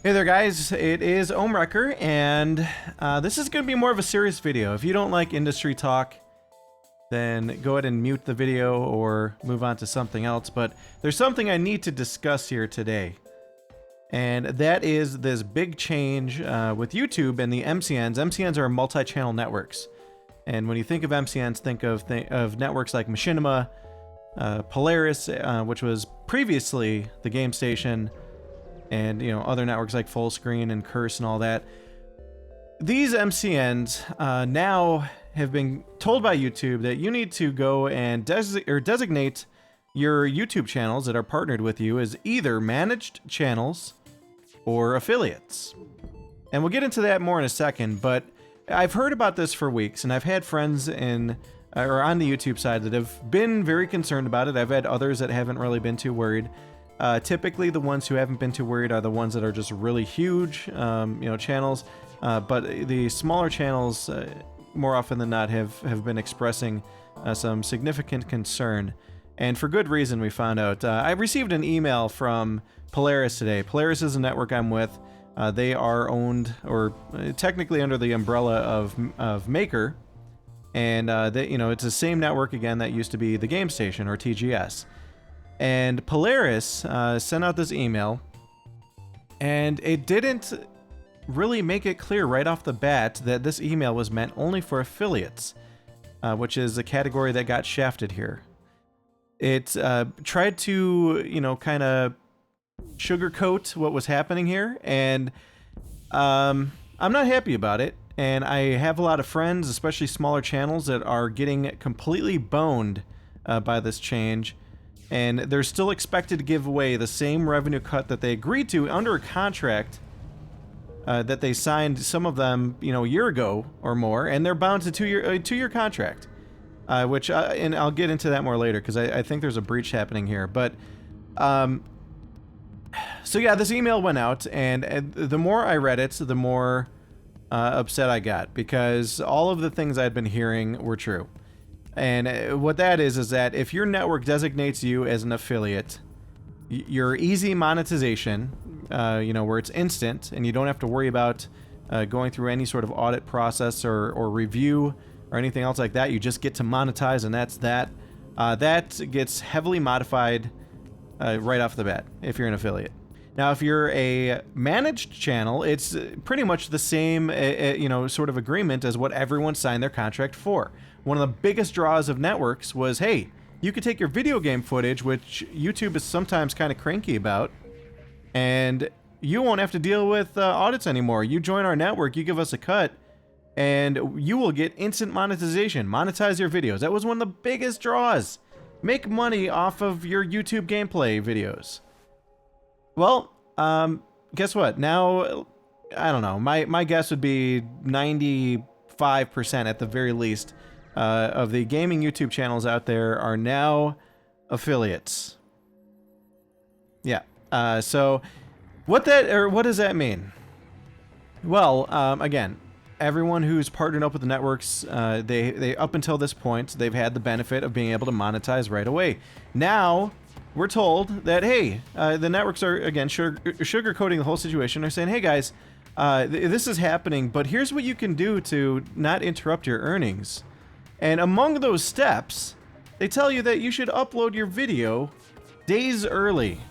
Hey there guys, it is Ohm and this is going to be more of a serious video. If you don't like industry talk, then go ahead and mute the video or move on to something else. But there's something I need to discuss here today. And that is this big change with YouTube and the MCNs. MCNs are multi-channel networks. And when you think of MCNs, think of networks like Machinima, Polaris, which was previously the Game Station, and other networks like Fullscreen and Curse and all that. These MCNs now have been told by YouTube that you need to go and designate your YouTube channels that are partnered with you as either managed channels or affiliates. And we'll get into that more in a second, but I've heard about this for weeks, and I've had friends on the YouTube side that have been very concerned about it. I've had others that haven't really been too worried. Typically, the ones who haven't been too worried are the ones that are just really huge, channels. But the smaller channels, more often than not, have been expressing some significant concern, and for good reason. We found out. I received an email from Polaris today. Polaris is a network I'm with. They are owned, or technically under the umbrella of Maker, and it's the same network again that used to be the Game Station, or TGS. And Polaris sent out this email, and it didn't really make it clear right off the bat that this email was meant only for affiliates, which is a category that got shafted here. It tried to, kind of sugarcoat what was happening here, and I'm not happy about it. And I have a lot of friends, especially smaller channels, that are getting completely boned by this change. And they're still expected to give away the same revenue cut that they agreed to under a contract that they signed, some of them, a year ago or more, and they're bound to two-year contract, which and I'll get into that more later because I think there's a breach happening here. But so yeah, this email went out, and the more I read it, the more upset I got, because all of the things I'd been hearing were true. And what that is that if your network designates you as an affiliate, your easy monetization, where it's instant and you don't have to worry about going through any sort of audit process or review or anything else like that, you just get to monetize, and that's that. That gets heavily modified right off the bat if you're an affiliate. Now, if you're a managed channel, it's pretty much the same, sort of agreement as what everyone signed their contract for. One of the biggest draws of networks was, hey, you could take your video game footage, which YouTube is sometimes kind of cranky about, and you won't have to deal with audits anymore. You join our network, you give us a cut, and you will get instant monetization. Monetize your videos. That was one of the biggest draws. Make money off of your YouTube gameplay videos. Well, guess what? Now, I don't know. My guess would be 95% at the very least of the gaming YouTube channels out there are now affiliates. Yeah. So what does that mean? Well, again, everyone who's partnered up with the networks, they up until this point, they've had the benefit of being able to monetize right away. Now, we're told that, hey, the networks are, again, sugarcoating the whole situation. They're saying, hey, guys, this is happening, but here's what you can do to not interrupt your earnings. And among those steps, they tell you that you should upload your video days early.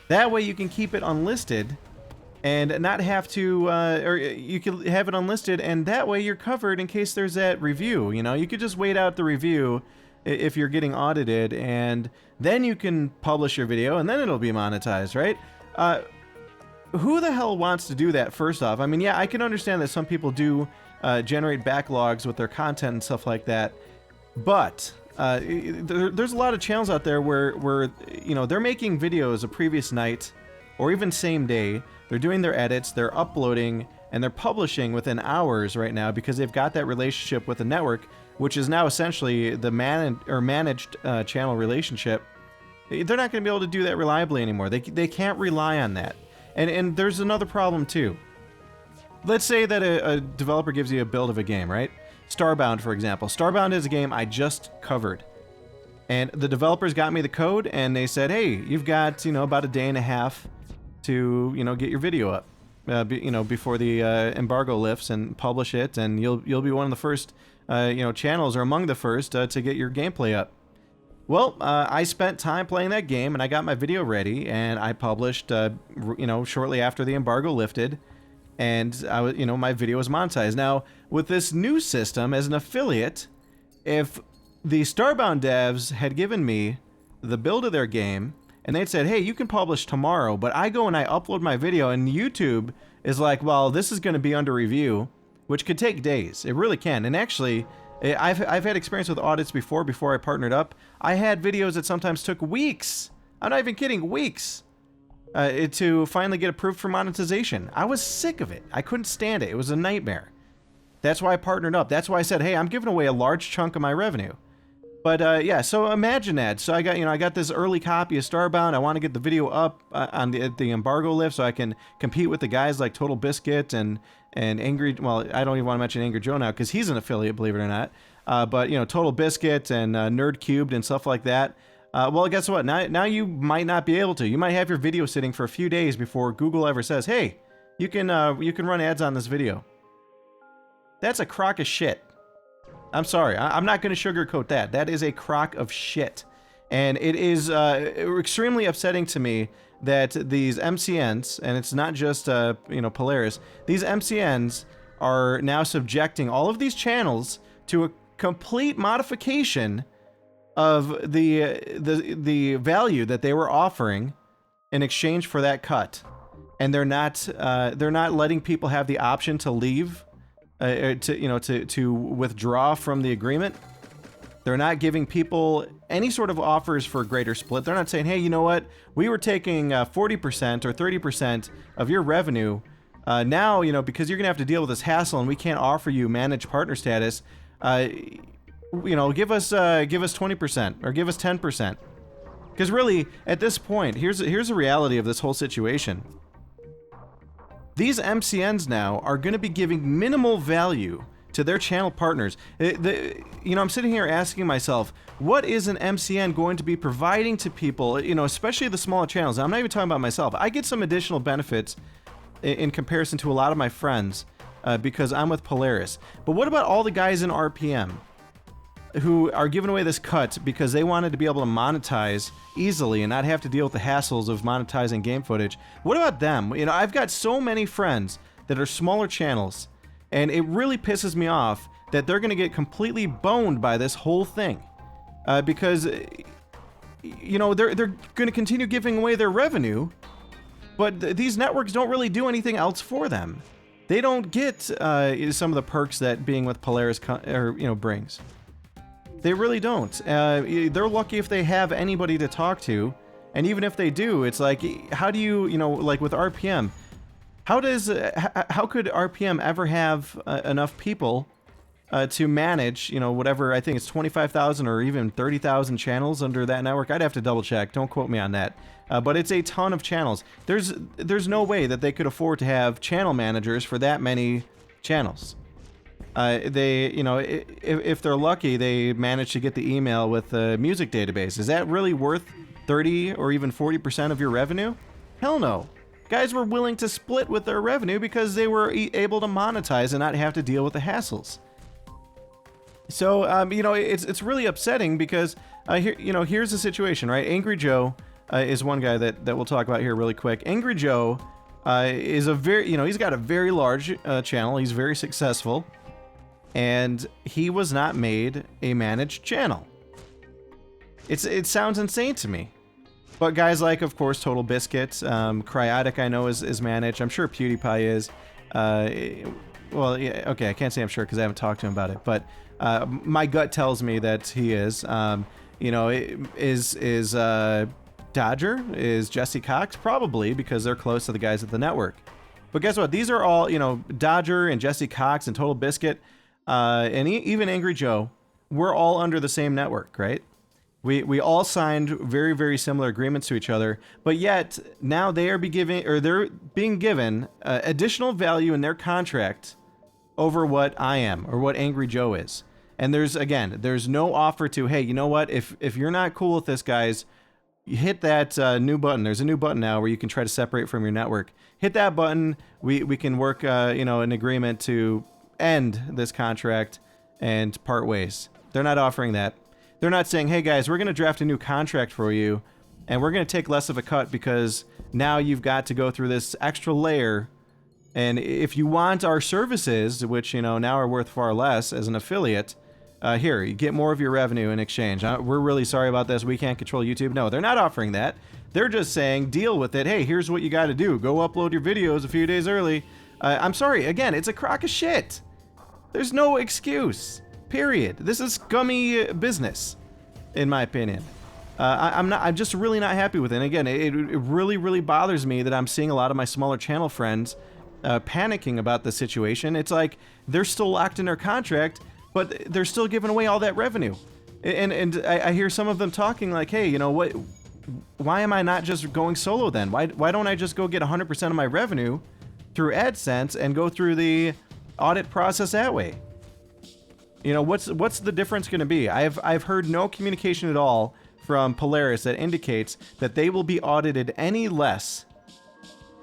That way you can keep it unlisted and not have to, or you can have it unlisted, and that way you're covered in case there's that review. You could just wait out the review if you're getting audited, and then you can publish your video, and then it'll be monetized, right? Who the hell wants to do that, first off? I mean, yeah, I can understand that some people do generate backlogs with their content and stuff like that, but there's a lot of channels out there where they're making videos a previous night or even same day. They're doing their edits, they're uploading, and they're publishing within hours right now because they've got that relationship with the network, which is now essentially the managed channel relationship. They're not going to be able to do that reliably anymore. They can't rely on that. And there's another problem too. Let's say that a developer gives you a build of a game, right? Starbound, for example. Starbound is a game I just covered. And the developers got me the code, and they said, hey, you've got, about a day and a half to, get your video up. before the embargo lifts, and publish it, and you'll be one of the first, channels, or among the first, to get your gameplay up. Well, I spent time playing that game, and I got my video ready, and I published, shortly after the embargo lifted, and I was, my video was monetized. Now, with this new system, as an affiliate, if the Starbound devs had given me the build of their game, and they'd said, hey, you can publish tomorrow, but I go and I upload my video, and YouTube is like, well, this is going to be under review, which could take days. It really can. And actually, I've had experience with audits before I partnered up. I had videos that sometimes took weeks. I'm not even kidding, weeks, to finally get approved for monetization. I was sick of it. I couldn't stand it. It was a nightmare. That's why I partnered up. That's why I said, hey, I'm giving away a large chunk of my revenue. But yeah, so imagine that. So I got this early copy of Starbound. I want to get the video up on the embargo lift, so I can compete with the guys like Total Biscuit and Angry. Well, I don't even want to mention AngryJoe now because he's an affiliate, believe it or not. But Total Biscuit and Nerd Cubed and stuff like that. Well, guess what? Now you might not be able to. You might have your video sitting for a few days before Google ever says, hey, you can run ads on this video. That's a crock of shit. I'm sorry. I'm not going to sugarcoat that. That is a crock of shit. And it is extremely upsetting to me that these MCNs, and it's not just, Polaris, these MCNs are now subjecting all of these channels to a complete modification of the value that they were offering in exchange for that cut. And they're not letting people have the option to leave, to withdraw from the agreement. They're not giving people any sort of offers for a greater split. They're not saying, hey, you know what? We were taking 40% or 30% of your revenue. Now, because you're going to have to deal with this hassle and we can't offer you managed partner status, give us 20% or give us 10%. Because really, at this point, here's the reality of this whole situation. These MCNs now are going to be giving minimal value to their channel partners. I'm sitting here asking myself, what is an MCN going to be providing to people, especially the smaller channels? I'm not even talking about myself. I get some additional benefits in comparison to a lot of my friends because I'm with Polaris. But what about all the guys in RPM who are giving away this cut because they wanted to be able to monetize easily and not have to deal with the hassles of monetizing game footage? What about them? I've got so many friends that are smaller channels, and it really pisses me off that they're going to get completely boned by this whole thing because they're going to continue giving away their revenue, but these networks don't really do anything else for them. They don't get some of the perks that being with Polaris brings. They really don't. They're lucky if they have anybody to talk to, and even if they do, it's like, how do you, like with RPM, how could RPM ever have enough people to manage, whatever, I think it's 25,000 or even 30,000 channels under that network? I'd have to double check. Don't quote me on that. But it's a ton of channels. There's no way that they could afford to have channel managers for that many channels. If they're lucky, they manage to get the email with the music database. Is that really worth 30 or even 40% of your revenue? Hell no. Guys were willing to split with their revenue because they were able to monetize and not have to deal with the hassles. So, it's really upsetting because here's the situation, right? AngryJoe is one guy that we'll talk about here really quick. AngryJoe is a very, he's got a very large channel. He's very successful. And he was not made a managed channel. It sounds insane to me. But guys like, of course, Total Biscuit, Cryotic I know is managed. I'm sure PewDiePie is. Well, yeah, okay, I can't say I'm sure because I haven't talked to him about it. But my gut tells me that he is. Is Dodger? Is Jesse Cox? Probably, because they're close to the guys at the network. But guess what? These are all, Dodger and Jesse Cox and Total Biscuit, and even AngryJoe, we're all under the same network, right? We all signed very, very similar agreements to each other, but yet now they're being given additional value in their contract over what I am or what AngryJoe is. And there's no offer to, hey, you know what? If you're not cool with this, guys, you hit that new button. There's a new button now where you can try to separate from your network. Hit that button. We can work, an agreement to end this contract and part ways. They're not offering that. They're not saying, hey guys, we're going to draft a new contract for you and we're going to take less of a cut because now you've got to go through this extra layer. And if you want our services, which, now are worth far less as an affiliate, here, you get more of your revenue in exchange. We're really sorry about this. We can't control YouTube. No, they're not offering that. They're just saying, deal with it. Hey, here's what you got to do. Go upload your videos a few days early. I'm sorry. Again, it's a crock of shit. There's no excuse. Period. This is scummy business, in my opinion. I'm just really not happy with it. And again, it really, really bothers me that I'm seeing a lot of my smaller channel friends panicking about the situation. It's like they're still locked in their contract, but they're still giving away all that revenue. And I hear some of them talking like, hey, what? Why am I not just going solo then? Why don't I just go get 100% of my revenue through AdSense and go through the audit process that way? What's the difference going to be? I've heard no communication at all from Polaris that indicates that they will be audited any less,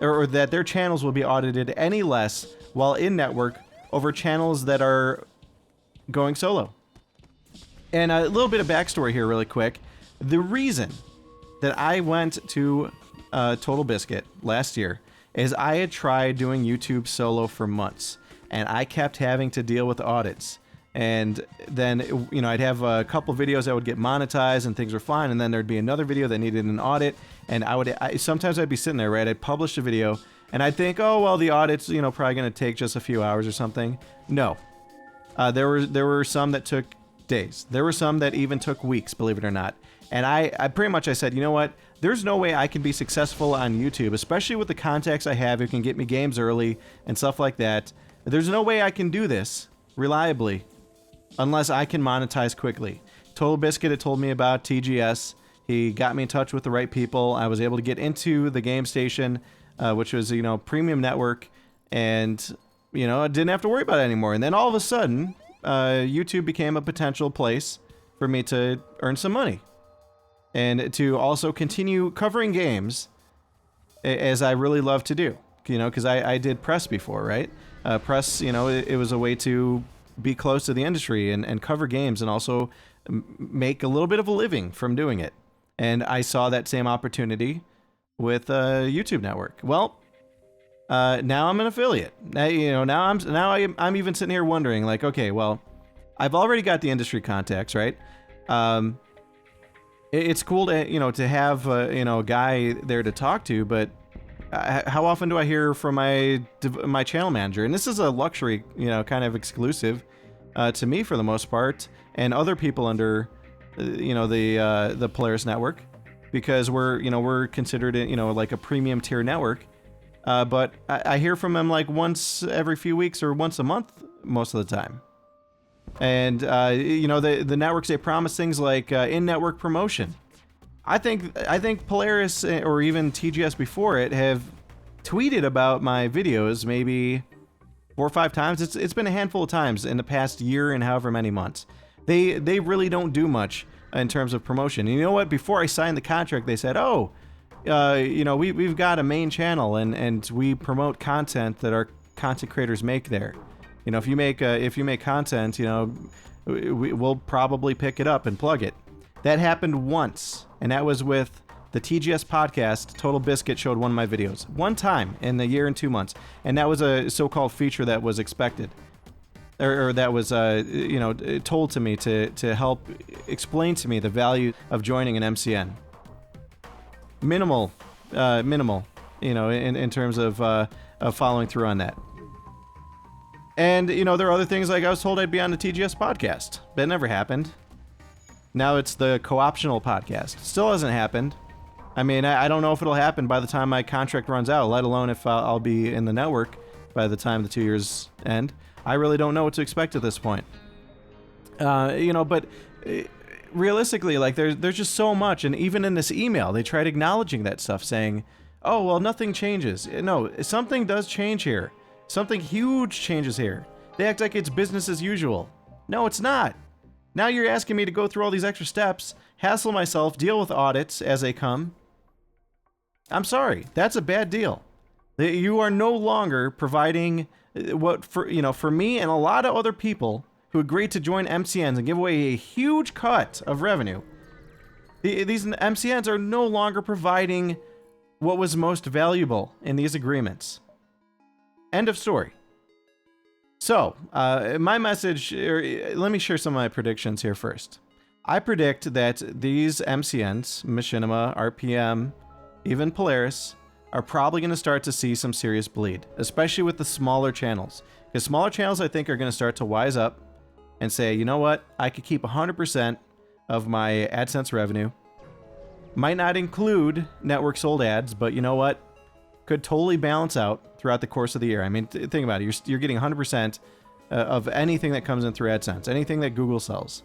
or that their channels will be audited any less while in network over channels that are going solo. And a little bit of backstory here really quick. The reason that I went to Total Biscuit last year is I had tried doing YouTube solo for months, and I kept having to deal with audits. And then, I'd have a couple videos that would get monetized and things were fine, and then there'd be another video that needed an audit, and sometimes I'd be sitting there, right? I'd publish a video, and I'd think, oh, well, the audit's, probably going to take just a few hours or something. No. There were some that took days. There were some that even took weeks, believe it or not. And I pretty much, I said, you know what? There's no way I can be successful on YouTube, especially with the contacts I have who can get me games early and stuff like that. There's no way I can do this reliably unless I can monetize quickly. Total Biscuit had told me about TGS. He got me in touch with the right people. I was able to get into the game station, which was, premium network, and, I didn't have to worry about it anymore. And then all of a sudden, YouTube became a potential place for me to earn some money and to also continue covering games as I really love to do, because I did press before, right? Press, it was a way to be close to the industry and cover games and also make a little bit of a living from doing it. And I saw that same opportunity with YouTube network. Well, now I'm an affiliate. Now I'm even sitting here wondering, like, okay, well, I've already got the industry contacts, right? It's cool to to have a guy there to talk to, but how often do I hear from my channel manager? And this is a luxury, kind of exclusive to me for the most part, and other people under, the Polaris network, because we're considered, like a premium tier network. But I hear from them like once every few weeks or once a month most of the time. And the networks, they promise things like in-network promotion. I think Polaris or even TGS before it have tweeted about my videos maybe 4 or 5 times. It's been a handful of times in the past year and however many months. They really don't do much in terms of promotion. And you know what? Before I signed the contract, they said, oh, we've got a main channel and we promote content that our content creators make there. If you make content, we'll probably pick it up and plug it. That happened once, and that was with the TGS podcast. Total Biscuit showed one of my videos. One time in the year and 2 months. And that was a so-called feature that was expected. Or that was, told to me to help explain to me the value of joining an MCN. Minimal, in terms of following through on that. And, there are other things like I was told I'd be on the TGS podcast. But it never happened. Now it's the co-optional podcast. Still hasn't happened. I mean, I don't know if it'll happen by the time my contract runs out, let alone if I'll be in the network by the time the 2 years end. I really don't know what to expect at this point. But realistically, like, there's just so much. And even in this email, they tried acknowledging that stuff, saying, oh, well, nothing changes. No, something does change here. Something huge changes here. They act like it's business as usual. No, it's not. Now you're asking me to go through all these extra steps hassle myself, deal with audits as they come. I'm sorry, that's a bad deal. You are no longer providing what, for me and a lot of other people who agreed to join MCNs and give away a huge cut of revenue. These MCNs are no longer providing what was most valuable in these agreements. End of story. So, my message, let me share some of my predictions here first. I predict that these MCNs, Machinima, RPM, even Polaris, are probably going to start to see some serious bleed, especially with the smaller channels. Because smaller channels, I think, are going to start to wise up and say, you know what, I could keep 100% of my AdSense revenue. Might not include network sold ads, but you know what? Could totally balance out throughout the course of the year. I mean, think about it. You're getting 100% of anything that comes in through AdSense, anything that Google sells.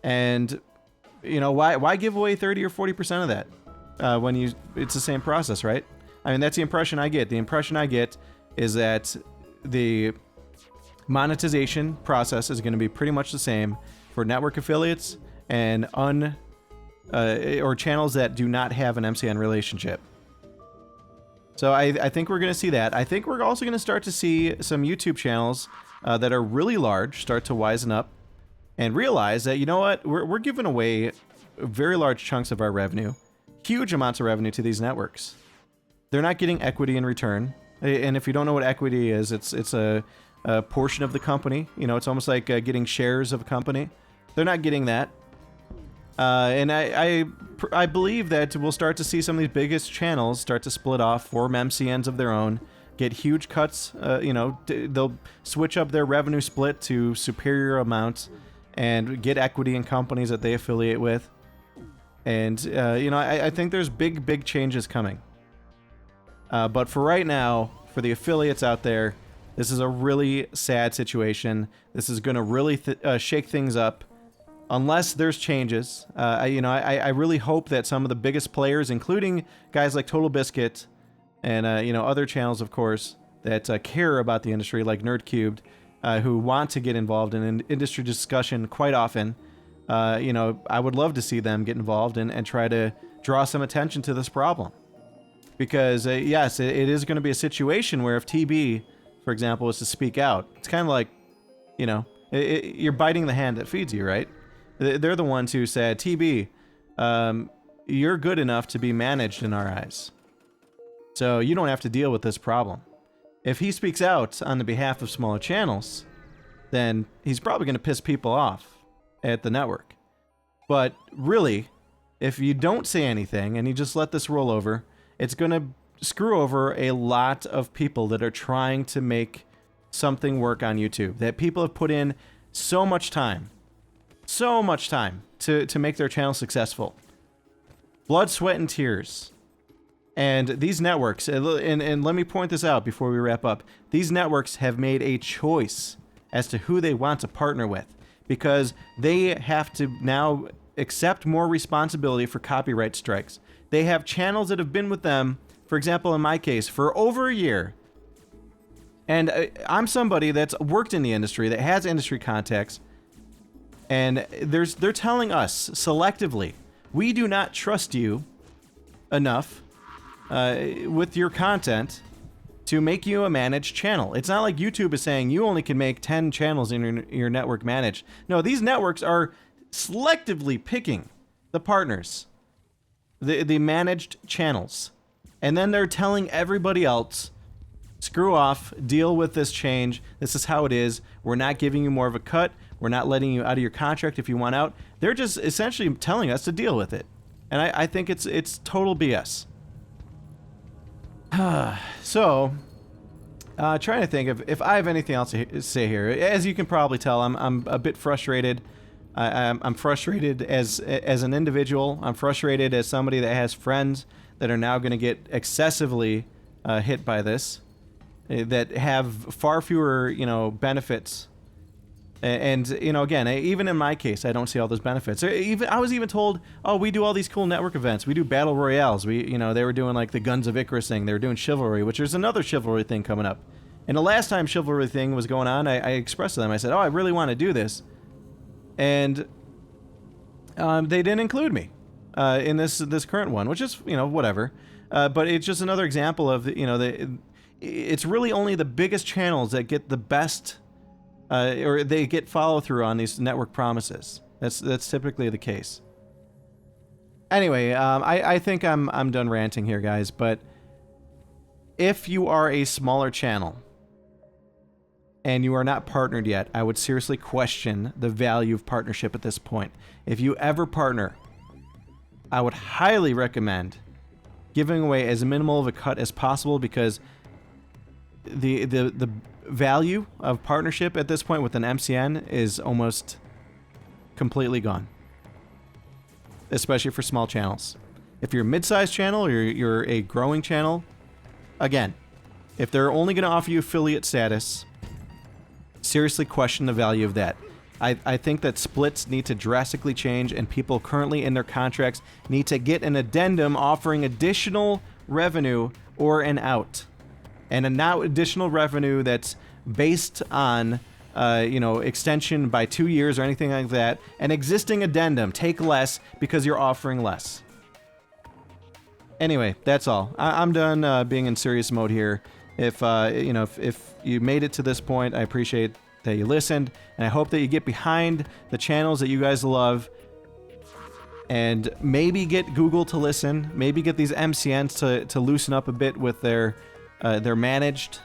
And, why give away 30 or 40% of that when it's the same process, right? I mean, that's the impression I get. The impression I get is that the monetization process is going to be pretty much the same for network affiliates and or channels that do not have an MCN relationship. So I think we're going to see that. I think we're also going to start to see some YouTube channels that are really large start to wisen up and realize that, you know what, we're giving away very large chunks of our revenue, huge amounts of revenue to these networks. They're not getting equity in return. And if you don't know what equity is, it's a portion of the company. It's almost like getting shares of a company. They're not getting that. And I believe that we'll start to see some of these biggest channels start to split off, form MCNs of their own, get huge cuts. They'll switch up their revenue split to superior amounts and get equity in companies that they affiliate with. And, I think there's big changes coming. But for right now, for the affiliates out there, this is a really sad situation. This is going to really shake things up. Unless there's changes, I really hope that some of the biggest players, including guys like Total Biscuit and, other channels, of course, that care about the industry, like NerdCubed, who want to get involved in an industry discussion quite often, I would love to see them get involved and try to draw some attention to this problem. Because, yes, it is going to be a situation where if TB, for example, is to speak out, it's kind of like, you're biting the hand that feeds you, right? They're the ones who said, TB, you're good enough to be managed in our eyes. So you don't have to deal with this problem. If he speaks out on the behalf of smaller channels, then he's probably going to piss people off at the network. But really, if you don't say anything and you just let this roll over, it's going to screw over a lot of people that are trying to make something work on YouTube. That people have put in so much time to make their channel successful. Blood, sweat, and tears. And these networks, and let me point this out before we wrap up, these networks have made a choice as to who they want to partner with, because they have to now accept more responsibility for copyright strikes. They have channels that have been with them, for example, in my case, for over a year. And I'm somebody that's worked in the industry, that has industry contacts, and they're telling us selectively, we do not trust you enough with your content to make you a managed channel. It's not like YouTube is saying you only can make 10 channels in your network managed. No, these networks are selectively picking the partners, the managed channels. And then they're telling everybody else, screw off, deal with this change. This is how it is. We're not giving you more of a cut. We're not letting you out of your contract if you want out. They're just essentially telling us to deal with it. And I think it's total BS. So, trying to think if I have anything else to say here. As you can probably tell, I'm a bit frustrated. I'm frustrated as an individual. I'm frustrated as somebody that has friends that are now going to get excessively hit by this, that have far fewer, benefits. And again, even in my case, I don't see all those benefits. I was even told, oh, we do all these cool network events. We do battle royales. They were doing like the Guns of Icarus thing. They were doing chivalry, which there's another chivalry thing coming up. And the last time chivalry thing was going on, I expressed to them, I said, oh, I really want to do this. And they didn't include me in this current one, which is, you know, whatever. But it's just another example of, you know, it's really only the biggest channels that get the best, or they get follow through on these network promises. That's typically the case. Anyway, I think I'm done ranting here, guys. But if you are a smaller channel and you are not partnered yet, I would seriously question the value of partnership at this point. If you ever partner, I would highly recommend giving away as minimal of a cut as possible, because the value of partnership at this point with an MCN is almost completely gone, especially for small channels. If you're a mid-sized channel or you're a growing channel, again, if they're only going to offer you affiliate status, seriously question the value of that. I think that splits need to drastically change, and people currently in their contracts need to get an addendum offering additional revenue or an out. And a now additional revenue that's based on, you know, extension by 2 years or anything like that. An existing addendum, take less because you're offering less. Anyway, that's all. I'm done being in serious mode here. If you know, if you made it to this point, I appreciate that you listened, and I hope that you get behind the channels that you guys love, and maybe get Google to listen, maybe get these MCNs to loosen up a bit with their managed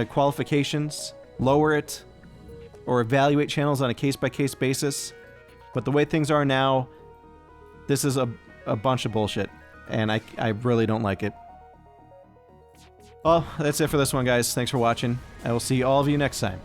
qualifications, lower it, or evaluate channels on a case-by-case basis. But the way things are now, this is a bunch of bullshit, and I really don't like it. Well, that's it for this one, guys. Thanks for watching. I will see all of you next time.